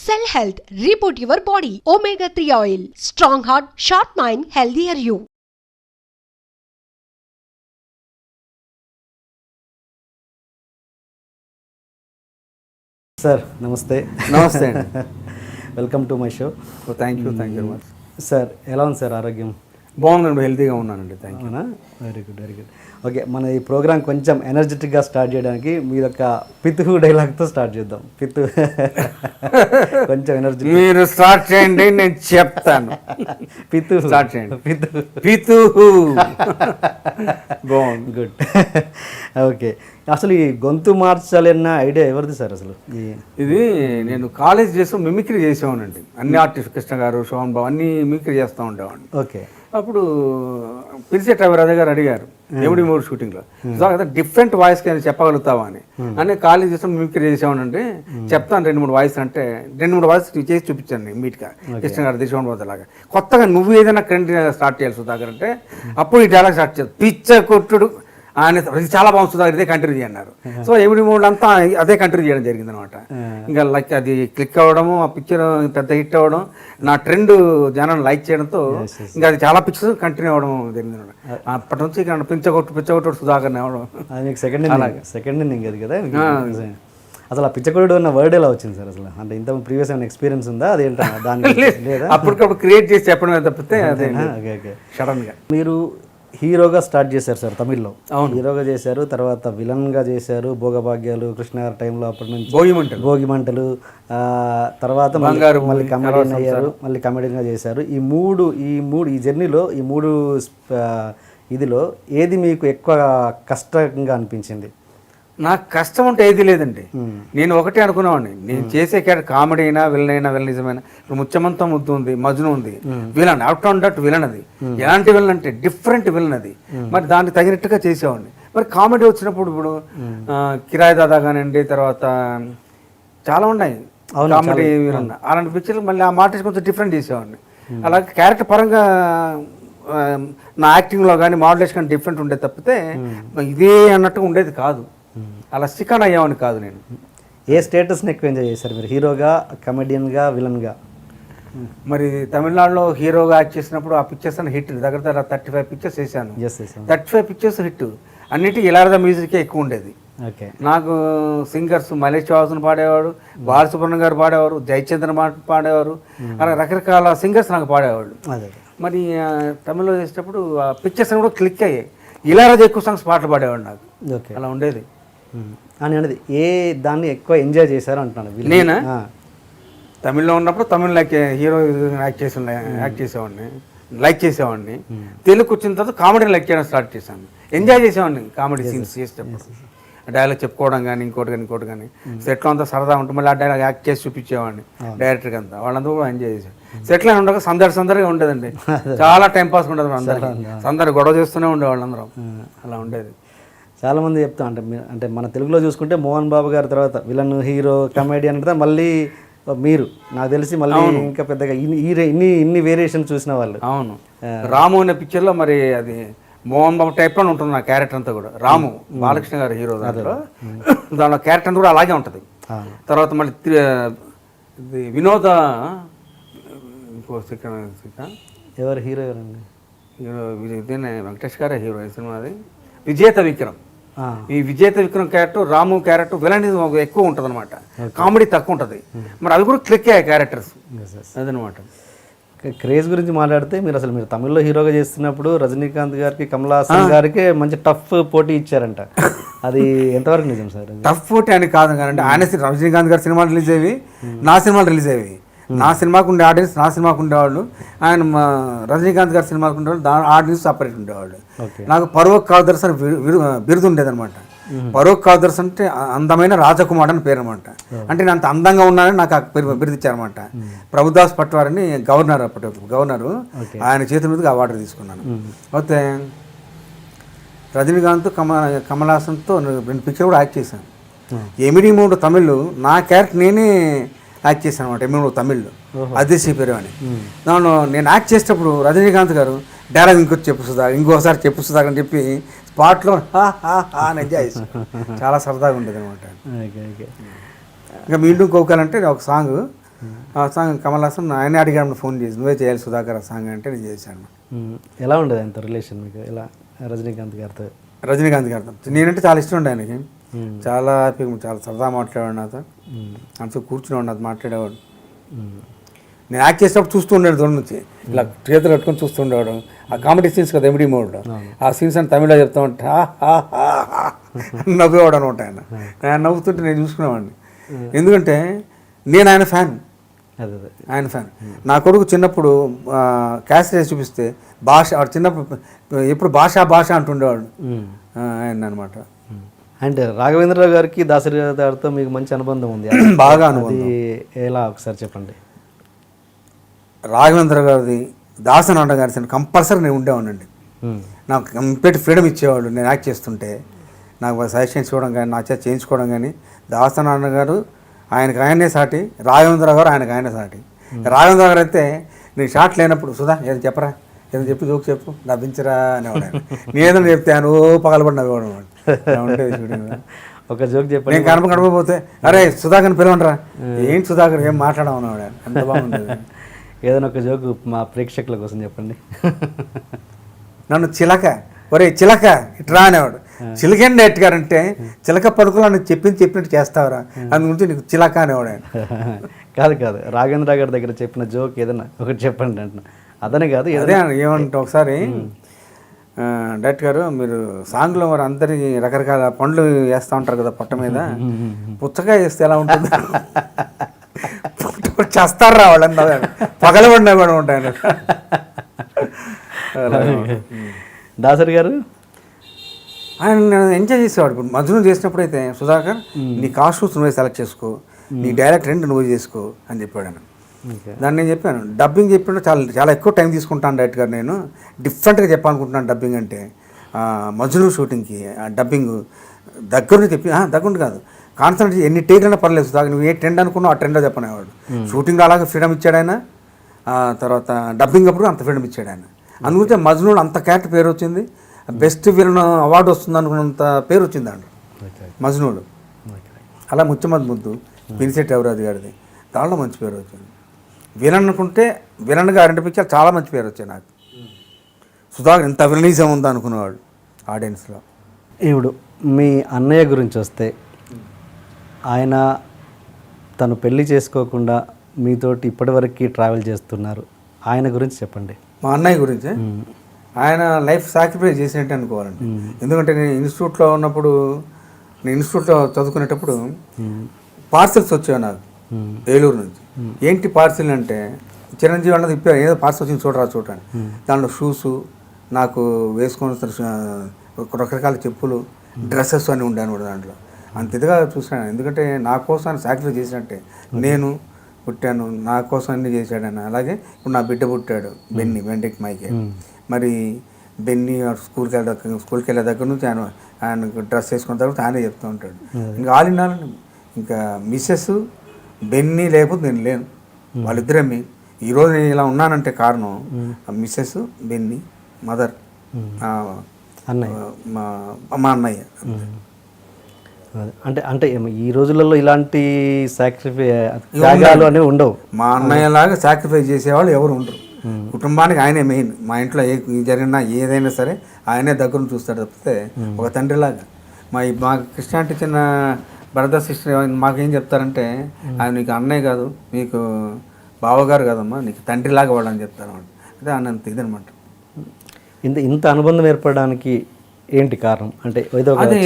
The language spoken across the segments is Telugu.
Cell Health, reboot your body. Omega 3 oil. Strong heart, sharp mind, healthier you. Sir నమస్తే. నమస్తే అండి. Welcome to my show. Thank you very much sir ఎలా ఉంది సార్ ఆరోగ్యం? బాగుందండి, హెల్తీగా ఉన్నానండి. Thank you. అవునా, very good very good. Okay, మన ఈ ప్రోగ్రామ్ కొంచెం ఎనర్జెటిక్గా స్టార్ట్ చేయడానికి మీరు ఒక పితు డైలాగ్తో స్టార్ట్ చేద్దాం. పితు కొంచెం ఎనర్జీ మీరు స్టార్ట్ చేయండి, నేను చెప్తాను. పితు స్టార్ట్ చేయండి. పితు పితు బాగుంది. గుడ్. ఓకే, అసలు ఈ గొంతు మార్చాలన్న ఐడియా ఎవరిది సార్? అసలు ఇది నేను కాలేజ్ చేసాం, మిమిక్రీ చేసేవాడినండి. అన్ని ఆర్టిస్ట్, కృష్ణ గారు, శోభన్ బాబు అన్ని మిమిక్రీ చేస్తూ ఉండేవాడిని. ఓకే, అప్పుడు పిలిచే రవి గారు అడిగారు ఎమిడి మూడు షూటింగ్లో, డిఫరెంట్ వాయిస్ కానీ చెప్పగలుగుతావా అని కాలేజ్ చేసాం మిమిక్రీ చేసేవాడినంటే చెప్తాను 2-3 వాయిస్ అంటే 2-3 వాయిస్ చేసి చూపించాను మీట్గా. కృష్ణ గారు, దిశోన్ బాబు లాగా కొత్తగా నువ్వు ఏదైనా కంటి స్టార్ట్ చేయాలి సుధాకర్ అంటే అప్పుడు ఈ డైలాగ్ స్టార్ట్ చేయాలి. పిచ్చ కొట్టుడు ఆయన చాలా బాగుంది సుధాకర్, ఇదే కంటిన్యూ చేయన్నారు. సో ఎమిడి మూడు అంతా అదే కంటిన్యూ చేయడం జరిగింది అనమాట. ఇంకా లైక్ అది క్లిక్ అవ్వడము, ఆ పిక్చర్ పెద్ద హిట్ అవ్వడం, నా ట్రెండ్ జనం లైక్ చేయడంతో ఇంకా అది చాలా పిక్చర్స్ కంటిన్యూ అవ్వడం జరిగింది అనమాట. అప్పటి నుంచి ఇక పిచ్చగొట్టు సుధాకర్ అవ్వడం. అది మీకు సెకండ్ ఇన్నింగ్ అది కదా. అసలు ఆ పిచ్చకొడు అన్న వర్డ్ ఎలా వచ్చింది సార్ అసలు? అంటే ఇంత ప్రీవియస్ ఏమైనా ఎక్స్పీరియన్స్ ఉందా? అదేంటా దాని లేదా? అప్పటికప్పుడు క్రియేట్ చేసి చెప్పడమే తప్పితే అదే సడన్గా. మీరు హీరోగా స్టార్ట్ చేశారు సార్ తమిళ్లో. హీరోగా చేశారు, తర్వాత విలన్గా చేశారు, భోగభాగ్యాలు, కృష్ణ గారి టైంలో. అప్పటి నుంచి భోగి మంటలు, తర్వాత మళ్ళీ కమెడియన్ అయ్యారు, మళ్ళీ కమెడియన్గా చేశారు. ఈ జర్నీలో ఈ మూడు ఇదిలో ఏది మీకు ఎక్కువ కష్టంగా అనిపించింది? నాకు కష్టం ఉంటే ఏది లేదండి. నేను ఒకటే అనుకునేవాడిని, నేను చేసే క్యారెక్టర్ కామెడీ అయినా విలన్ అయినా విలనిజమైనా. ఇప్పుడు ముత్యమంతం ముద్దు ఉంది, మజ్ను ఉంది, villain out on that villain. అది ఎలాంటి విలన్ అంటే డిఫరెంట్ విలన్ అది. మరి దానికి తగినట్టుగా చేసేవాడిని. మరి కామెడీ వచ్చినప్పుడు ఇప్పుడు కిరాయి దాదా కానివ్వండి, తర్వాత చాలా ఉన్నాయి కామెడీ విలన్, అలాంటి పిక్చర్లు మళ్ళీ ఆ మాట కొంచెం డిఫరెంట్ చేసేవాడిని. అలాగే క్యారెక్టర్ పరంగా నా యాక్టింగ్లో కానీ మాడ్యులేషన్ కానీ డిఫరెంట్ ఉండేది తప్పితే ఇదే అన్నట్టుగా ఉండేది కాదు. అలా స్టికాన్ అయ్యామని కాదు. నేను ఏ స్టేటస్ని ఎక్కువ ఎంజాయ్ చేశారు మీరు? హీరోగా, కమెడియన్గా, విలన్గా? మరి తమిళనాడులో హీరోగా యాక్ట్ చేసినప్పుడు ఆ పిక్చర్స్ అని హిట్, దగ్గర 35 పిక్చర్స్ వేసాను. 35 పిక్చర్స్ హిట్. అన్నిటికీ ఇళయరాజా మ్యూజికే ఎక్కువ ఉండేది. నాకు సింగర్స్ మలేష్ వాసుని పాడేవాడు, బాలసుబ్రహ్మణ్యం గారు పాడేవారు, జయచంద్ర పాడేవారు, అలా రకరకాల సింగర్స్ నాకు పాడేవాళ్ళు. మరి తమిళ్లో చేసేటప్పుడు ఆ పిక్చర్స్ కూడా క్లిక్ అయ్యాయి. ఇళయరాజా ఎక్కువ సాంగ్స్ పాటలు పాడేవాడు నాకు. అలా ఉండేది అని అనేది. ఏ దాన్ని ఎక్కువ ఎంజాయ్ చేశారు అంటున్నాను నేనా? తమిళ్లో ఉన్నప్పుడు తమిళ హీరో యాక్ట్ చేసేవాడిని, లైక్ చేసేవాడిని. తెలుగు వచ్చిన తర్వాత కామెడీని లైక్ చేయడం స్టార్ట్ చేశాను. ఎంజాయ్ చేసేవాడిని కామెడీ సీన్స్ చేసేటప్పుడు. డైలాగ్ చెప్పుకోవడం కానీ ఇంకోటి కానీ సెట్లో అంతా సరదా ఉంటుంది. మళ్ళీ ఆ డైలాగ్ యాక్ట్ చేసి చూపించేవాడిని డైరెక్టర్కి అంతా. వాళ్ళందరూ కూడా ఎంజాయ్ చేశారు. సెట్లో ఉండగా సందడిగా ఉండేదండి, చాలా టైంపాస్ ఉండదు. అందరు గొడవ చేస్తూనే ఉండేవాళ్ళు అందరం. అలా ఉండేది. చాలామంది చెప్తా అంటే మన తెలుగులో చూసుకుంటే మోహన్ బాబు గారి తర్వాత విలన్, హీరో, కమెడియన్ అంటే మళ్ళీ మీరు, నాకు తెలిసి మళ్ళీ ఇంకా పెద్దగా ఇన్ని వేరియేషన్ చూసిన వాళ్ళు. అవును, రాము అనే పిక్చర్లో మరి అది మోహన్ బాబు టైప్లో ఉంటుంది నా క్యారెక్టర్ అంతా కూడా. రాము బాలకృష్ణ గారు హీరో, దాంట్లో క్యారెక్టర్ అంతా కూడా అలాగే ఉంటుంది. తర్వాత మళ్ళీ వినోద ఎవరు హీరో? ఎవరండి హీరో? ఇదేనే వెంకటేష్ గారే హీరో ఈ సినిమాది. విజేత విక్రమ్. ఈ విజేత విక్రమ్ క్యారెక్టర్, రాము క్యారెక్టర్ విలనిజం ఎక్కువ ఉంటుంది అనమాట, కామెడీ తక్కువ ఉంటుంది. మరి అవి కూడా క్లిక్ అయ్యాయి క్యారెక్టర్స్, అదనమాట. క్రేజ్ గురించి మాట్లాడితే మీరు తమిళ్లో హీరోగా చేస్తున్నప్పుడు రజనీకాంత్ గారికి, కమల్ హాసన్ గారికి మంచి టఫ్ పోటీ ఇచ్చారంట. అది ఎంతవరకు నిజం సార్? టఫ్ పోటీ అని కాదు కానీ ఆయన రజనీకాంత్ గారి సినిమాలు రిలీజ్ అయ్యేవి, నా సినిమాలు రిలీజ్ అయ్యేవి. నా సినిమాకు ఉండే ఆడియన్స్ నా సినిమాకు ఉండేవాళ్ళు, ఆయన రజనీకాంత్ గారి సినిమాకు ఉండేవాళ్ళు, దాని ఆడియన్స్ సపరేట్ ఉండేవాళ్ళు. నాకు పరోక్ కాదర్స్ అని బిరుదు ఉండేది అనమాట. పరోక్ కాదర్స్ అంటే అందమైన రాజకుమార్ అని పేరు అనమాట. అంటే నేను అంత అందంగా ఉన్నానని నాకు ఆ బిరుదు ఇచ్చారనమాట. ప్రభుదాస్ పట్వారిని గవర్నర్, గవర్నరు, ఆయన చేతుల మీదుగా అవార్డు తీసుకున్నాను. అయితే రజనీకాంత్, కమల్ హాసన్తో 2 పిక్చర్ కూడా యాక్ట్ చేశాను. ఎమిడి మూడు తమిళ్ నా క్యారెక్టర్ నేనే యాక్ట్ చేశాను అనమాట. ఎమిడి మూడు తమిళ్లో అదేశీ పేరు అని. నేను యాక్ట్ చేసేటప్పుడు రజనీకాంత్ గారు డైలాగ్ ఇంకోసారి చెప్పు సుధా అని చెప్పి స్పాట్లో అని ఎంజాయ్ చేశాను. చాలా సరదాగా ఉండేది అనమాట. ఇంకా మీండు కోకాలంటే ఒక సాంగ్ ఆ సాంగ్ కమల్ హాసన్ ఆయన అడిగాడు ఫోన్ చేసి నువ్వే చేయాలి సుధాకర్ ఆ సాంగ్ అంటే నేను చేశాను. ఎలా ఉండేది అంత రిలేషన్ మీకు ఎలా రజనీకాంత్ గారితో? రజనీకాంత్ గారితో నేనంటే చాలా ఇష్టం ఉండే ఆయనకి, చాలా చాలా సరదా మాట్లాడేవాడు నాతో, అంతా కూర్చునేవాడు నాతో మాట్లాడేవాడు. నేను యాక్ట్ చేసినప్పుడు చూస్తూ ఉండేది దూరం నుంచి ఇలా చేతులు కట్టుకొని చూస్తూ ఉండేవాడు. ఆ కామెడీ సీన్స్ కదా ఎమిడి మోడ్లో, ఆ సీన్స్ అని తమిళలో చెప్తా ఉంటే నవ్వేవాడు అనమాట ఆయన. ఆయన నవ్వుతుంటే నేను చూసుకునేవాడిని, ఎందుకంటే నేను ఆయన ఫ్యాన్. ఆయన ఫ్యాన్. నా కొడుకు చిన్నప్పుడు క్యాసెట్ వేసి చూపిస్తే భాష చిన్నప్పుడు ఎప్పుడు భాష అంటుండేవాడు ఆయన అనమాట. అంటే రాఘవేంద్రరావు గారికి దాసరి గారితో మీకు మంచి అనుబంధం ఉంది? బాగా అనుబంధం. ఎలా ఒకసారి చెప్పండి. రాఘవేంద్ర గారిది దాసనారాయణ గారి కంపల్సరీ నేను ఉండేవాడినండి. నాకు కంప్లీట్ ఫ్రీడమ్ ఇచ్చేవాడు. నేను యాక్ట్ చేస్తుంటే నాకు సజెషన్స్ ఇవ్వడం కానీ నా చేత చేయించుకోవడం కానీ. దాసనారాయణ గారు ఆయనకు ఆయనే సాటి, రాఘవేంద్ర గారు ఆయనకు ఆయనే సాటి. రాఘవేంద్ర గారు అయితే నేను షాట్ లేనప్పుడు సుధా ఏదో చెప్పరా, ఏదో చెప్పి జోక్ చెప్పు నవ్వించరా అనేవాడు. నేనేదో చెప్తే ఆయన పగలబడి నవ్వేవాడు. ఒక జోక్ చెప్పండి. నేను కనపకపోతే అరే సుధాకర్ని పిలవండిరా, ఏంటి సుధాకర్ ఏం మాట్లాడమన్నాడు. ఎంత బాగుంటుంది. ఏదైనా ఒక జోక్ మా ప్రేక్షకుల కోసం చెప్పండి. నన్ను చిలక, ఒరే చిలక ఇట్రా అనేవాడు. చిలకండి ఎట్టుగారంటే చిలక పడుకులు అని చెప్పినట్టు చేస్తావురా, అందుగురించి నీకు చిలక అనేవాడు ఆయన. కాదు రాఘవేంద్ర గారి దగ్గర చెప్పిన జోక్ ఏదైనా ఒకటి చెప్పండి అంటున్నా. అదనే కాదు అదే ఏమంటే ఒకసారి డైరెక్టర్ గారు మీరు సాంగ్లో మరి అందరికి రకరకాల పండ్లు వేస్తూ ఉంటారు కదా పొట్ట మీద, పుచ్చకాయ వేస్తే ఎలా ఉంటుంది చేస్తారా వాళ్ళని పగలబడినా కూడా ఉంటాయని. దాసరి గారు ఆయన ఎంజాయ్ చేసేవాడు. ఇప్పుడు మధ్యలో చేసినప్పుడు అయితే సుధాకర్ నీ కాస్ట్యూమ్స్ నువ్వే సెలెక్ట్ చేసుకో, నీ డైరెక్ట్ రెండు నువ్వు చేసుకో అని చెప్పాడు ఆయన. దాన్ని నేను చెప్పాను డబ్బింగ్ చెప్పినప్పుడు చాలా ఎక్కువ టైం తీసుకుంటాను డైరెక్ట్ గారు, నేను డిఫరెంట్గా చెప్పాలనుకుంటున్నాను డబ్బింగ్ అంటే. మజ్ను షూటింగ్కి డబ్బింగ్ దగ్గరుండి దగ్గరుండి కాదు, కాన్సన్ట్రేట్ ఎన్ని టేక్లైనా పర్లేదు సుధాకర్, నువ్వు ఏ ట్రెండ్ అనుకున్నావు ఆ ట్రెండ్లో చెప్పనేవాడు. షూటింగ్లో అలాగే ఫ్రీడమ్ ఇచ్చాడు ఆయన, తర్వాత డబ్బింగ్ అప్పుడు అంత ఫ్రీడమ్ ఇచ్చాడు ఆయన. అందుగురించి మజ్నులో అంత క్యారెక్టర్ పేరు వచ్చింది, బెస్ట్ విలన్ అవార్డు వస్తుంది అనుకున్నంత పేరు వచ్చింది అండి మజ్నుడు. అలా ముచ్చమద్ ముద్దు పినిశెట్టి ఎవరాది గారిది, దాంట్లో మంచి పేరు వచ్చింది. విలన్ అనుకుంటే విలన్గా రెండు పిక్చర్లు చాలా మంచి పేరు వచ్చాయి నాకు. సుధాకర్ ఇంత విలనిజం ఉందా అనుకునేవాడు ఆడియన్స్లో. ఇప్పుడు మీ అన్నయ్య గురించి వస్తే, ఆయన తను పెళ్లి చేసుకోకుండా మీతోటి ఇప్పటివరకు ట్రావెల్ చేస్తున్నారు, ఆయన గురించి చెప్పండి. మా అన్నయ్య గురించి ఆయన లైఫ్ సాక్రిఫైస్ చేసినట్టు అనుకోవాలండి. ఎందుకంటే నేను ఇన్స్టిట్యూట్లో ఉన్నప్పుడు, నేను ఇన్స్టిట్యూట్లో చదువుకునేటప్పుడు పార్సెల్స్ వచ్చాయి నాకు ఏలూరు నుంచి. ఏంటి పార్సిల్ అంటే చిరంజీవి అన్నది ఇప్పే ఏదో పార్సల్ వచ్చింది చూడండి, దాంట్లో షూస్ నాకు వేసుకొని రకరకాల చెప్పులు డ్రెస్సెస్ అని ఉండాను కూడా దాంట్లో. అంత ఇదిగా చూసాను, ఎందుకంటే నా కోసం ఆయన సాక్రిఫైస్ చేసినట్టే. నేను పుట్టాను, నా కోసం అన్నీ చేశాడు ఆయన. అలాగే ఇప్పుడు నా బిడ్డ పుట్టాడు బెన్నీ, వెంటకి మైకే. మరి బెన్నీ స్కూల్కి వెళ్ళే దగ్గర నుంచి ఆయన డ్రెస్ వేసుకున్న తర్వాత ఆయనే చెప్తూ ఉంటాడు. ఇంకా ఆల్ ఇన్ ఆల్ ఇంకా మిస్సెస్ బెన్నీ లేకపోతే నేను లేను, వాళ్ళిద్దరే మీ ఈరోజు నేను ఇలా ఉన్నానంటే కారణం మిస్సెస్ బెన్నీ, మదర్, మా అన్నయ్య. అంటే ఈ రోజులలో ఇలాంటి త్యాగాలు అనేవి ఉండవు. మా అన్నయ్య లాగా సాక్రిఫైస్ చేసేవాళ్ళు ఎవరు ఉండరు. కుటుంబానికి ఆయనే మెయిన్. మా ఇంట్లో జరిగినా ఏదైనా సరే ఆయనే దగ్గర చూస్తాడు తప్పితే ఒక తండ్రిలాగా. మా క్రిస్టియానిటీ చిన్న బ్రదర్ సిస్టర్ మాకేం చెప్తారంటే, ఆయన నీకు అన్నయ్య కాదు, మీకు బావగారు కాదమ్మా, నీకు తండ్రిలాగా వాడని చెప్తారు. అదే అన్నంత ఇదనమాట. ఇంత అనుబంధం ఏర్పడడానికి ఏంటి కారణం? అంటే అది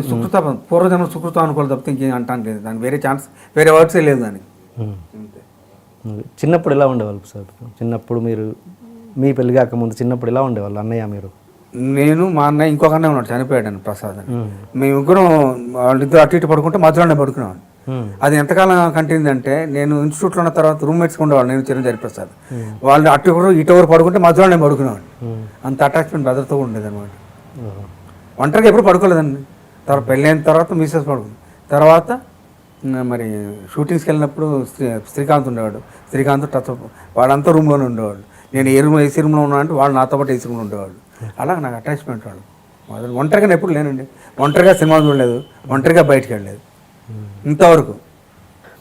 సుకృత, పూర్వజన్మ సుకృతం అనుకోవాలి తప్పితే ఇంకేం అంటాను లేదు. దానికి వేరే ఛాన్స్, వేరే వర్డ్సే లేదు దానికి. చిన్నప్పుడు ఎలా ఉండేవాళ్ళు సార్? చిన్నప్పుడు మీరు మీ పెళ్లి కాకముందు చిన్నప్పుడు ఎలా ఉండేవాళ్ళు అన్నయ్య మీరు? నేను, మా అన్నయ్య, ఇంకొక అన్నయ్య ఉన్నాడు చనిపోయాడు ప్రసాద్ అని. మేము ముగ్గురం వాళ్ళిద్దరు అటు ఇటు పడుకుంటే మధ్యలోనే పడుకునేవాడు. అది ఎంతకాలం కంటిన్యూ అంటే, నేను ఇన్స్టిట్యూట్లో ఉన్న తర్వాత రూమ్మేట్స్గా ఉండేవాళ్ళు, నేను చిరంజీవి ప్రసాద్. వాళ్ళు అటు ఇటు పడుకుంటే మధ్యలోనే పడుకునేవాడు. అంత అటాచ్మెంట్ బ్రదర్తో ఉండేది అనమాట. ఒంటరిగా ఎప్పుడు పడుకోలేదండి. తర్వాత పెళ్ళైన తర్వాత మిస్సెస్ పడుకుంది. తర్వాత మరి షూటింగ్స్కి వెళ్ళినప్పుడు శ్రీకాంత్ ఉండేవాడు. శ్రీకాంత్ టచ్ వాళ్ళంతా రూమ్లోనే ఉండేవాళ్ళు. నేను ఏసీ రూమ్లో ఉన్నా అంటే వాళ్ళు నాతో పాటు ఏసీ రూమ్లో ఉండేవాళ్ళు. అలాగ నాకు అటాచ్మెంట్ వాళ్ళు. ఒంటరిగా ఎప్పుడు లేనండి. ఒంటరిగా సినిమా చూడలేదు, ఒంటరిగా బయటికి వెళ్ళలేదు ఇంతవరకు.